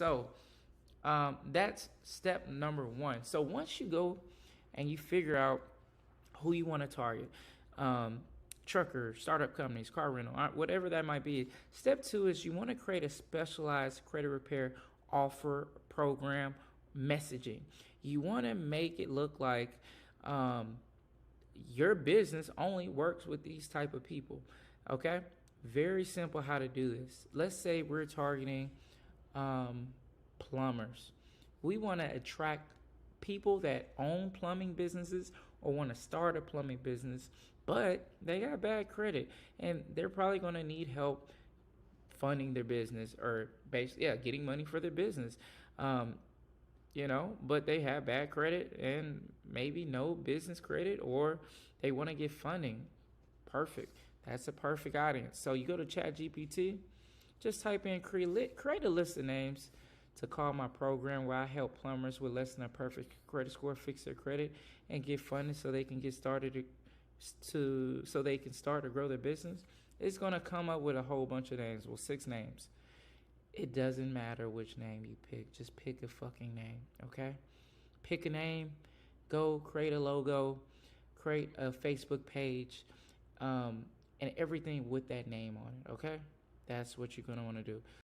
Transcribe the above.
So that's step number one. So once you go and you figure out who you want to target, truckers, startup companies, car rental, whatever that might be. Step two is you want to create a specialized credit repair offer program messaging. You want to make it look like your business only works with these type of people. Okay, very simple how to do this. Let's say we're targeting plumbers. We want to attract people that own plumbing businesses or want to start a plumbing business, but they got bad credit and they're probably going to need help funding their business or basically, yeah, getting money for their business. But they have bad credit and maybe no business credit, or they want to get funding. Perfect. That's a perfect audience. So you go to ChatGPT, just type in create a list of names to call my program where I help plumbers with less than a perfect credit score fix their credit and get funding so they can get started so they can start to grow their business. It's going to come up with a whole bunch of names, well, 6 names. It doesn't matter which name you pick. Just pick a fucking name, okay? Pick a name, go create a logo, create a Facebook page, and everything with that name on it, okay? That's what you're going to want to do.